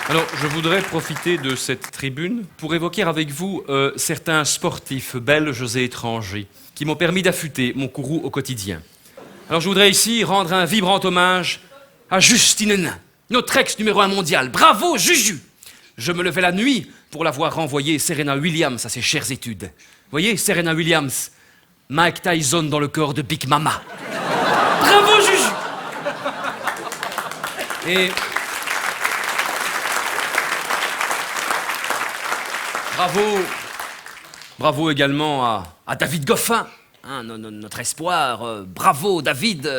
Alors, je voudrais profiter de cette tribune pour évoquer avec vous certains sportifs belges et étrangers qui m'ont permis d'affûter mon courroux au quotidien. Alors, je voudrais ici rendre un vibrant hommage à Justine Henin, notre ex numéro 1 mondial. Bravo, Juju! Je me levais la nuit pour la voir renvoyer Serena Williams à ses chères études. Vous voyez, Serena Williams, Mike Tyson dans le corps de Big Mama. Bravo, Juju! Et... Bravo également à David Goffin, hein, notre espoir. Bravo, David.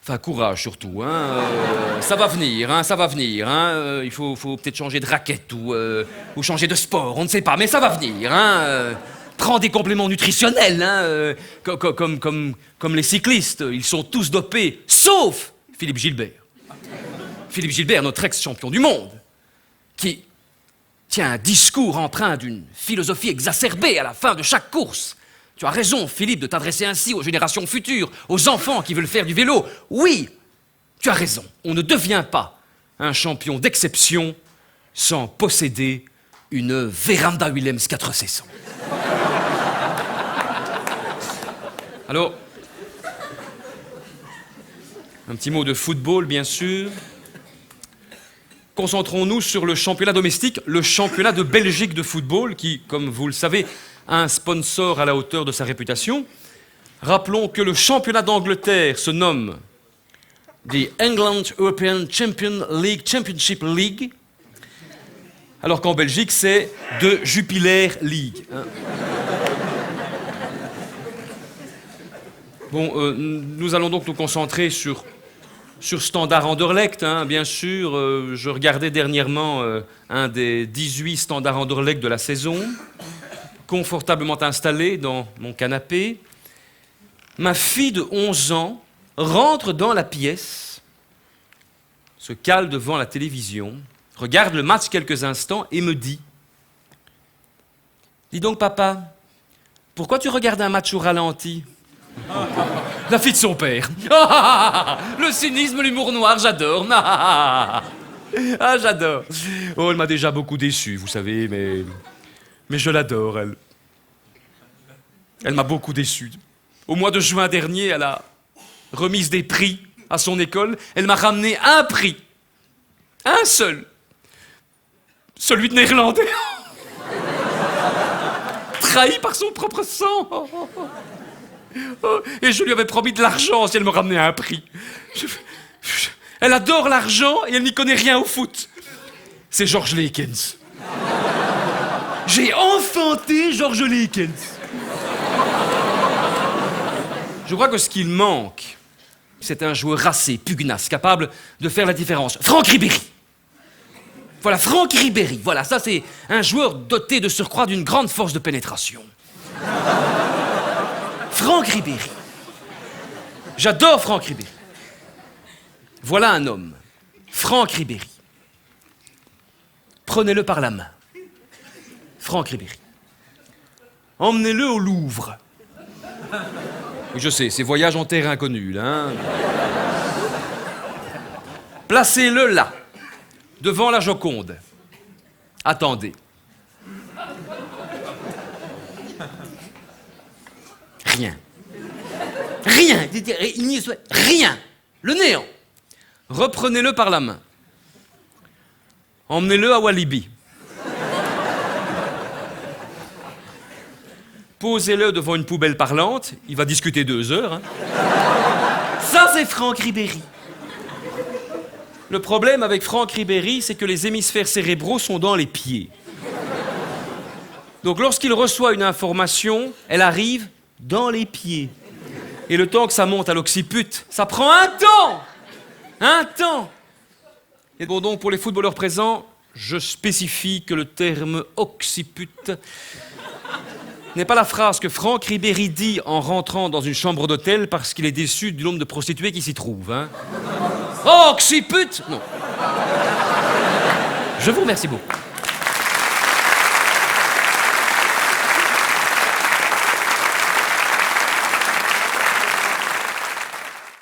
Enfin, courage surtout. Hein, ça va venir, hein, ça va venir. Hein, il faut peut-être changer de raquette ou changer de sport, on ne sait pas, mais ça va venir. Hein, prends des compléments nutritionnels, hein, comme les cyclistes. Ils sont tous dopés, sauf Philippe Gilbert. Philippe Gilbert, notre ex-champion du monde, qui tient un discours empreint d'une philosophie exacerbée à la fin de chaque course. Tu as raison, Philippe, de t'adresser ainsi aux générations futures, aux enfants qui veulent faire du vélo. Oui, tu as raison. On ne devient pas un champion d'exception sans posséder une Véranda Williams 4 saisons. Alors, un petit mot de football, bien sûr. Concentrons-nous sur le championnat domestique, le championnat de Belgique de football, qui, comme vous le savez, a un sponsor à la hauteur de sa réputation. Rappelons que le championnat d'Angleterre se nomme the England European Championship League, alors qu'en Belgique, c'est de Jupiler League. Hein. Bon, nous allons donc nous concentrer sur Standard Anderlecht, hein, bien sûr. Je regardais dernièrement un des 18 Standard Anderlecht de la saison, confortablement installé dans mon canapé. Ma fille de 11 ans rentre dans la pièce, se cale devant la télévision, regarde le match quelques instants et me dit « Dis donc, papa, pourquoi tu regardes un match au ralenti ?» La fille de son père. Le cynisme, l'humour noir, j'adore. Ah, j'adore. Oh, elle m'a déjà beaucoup déçu, vous savez, mais je l'adore, elle. Elle m'a beaucoup déçu. Au mois de juin dernier, elle a remise des prix à son école. Elle m'a ramené un prix. Un seul. Celui de néerlandais. Trahi par son propre sang. Oh, et je lui avais promis de l'argent si elle me ramenait un prix. Elle adore l'argent et elle n'y connaît rien au foot. C'est Georges Lekens. J'ai enfanté Georges Lekens. Je crois que ce qu'il manque, c'est un joueur racé, pugnace, capable de faire la différence. Franck Ribéry. Voilà, Franck Ribéry. Voilà, ça c'est un joueur doté de surcroît d'une grande force de pénétration. Franck Ribéry. J'adore Franck Ribéry. Voilà un homme. Franck Ribéry. Prenez-le par la main. Franck Ribéry. Emmenez-le au Louvre. Oui, je sais, c'est voyage en terre inconnue, là. Hein. Placez-le là, devant la Joconde. Attendez. Rien. Rien. Il n'y est rien. Le néant. Reprenez-le par la main. Emmenez-le à Walibi. Posez-le devant une poubelle parlante. Il va discuter 2 heures. Hein. Ça, c'est Franck Ribéry. Le problème avec Franck Ribéry, c'est que les hémisphères cérébraux sont dans les pieds. Donc, lorsqu'il reçoit une information, elle arrive dans les pieds. Et le temps que ça monte à l'occiput, ça prend un temps. Un temps. Et bon, donc, pour les footballeurs présents, je spécifie que le terme occiput n'est pas la phrase que Franck Ribéry dit en rentrant dans une chambre d'hôtel parce qu'il est déçu du nombre de prostituées qui s'y trouvent. Hein. Occiput ? Non. Je vous remercie beaucoup.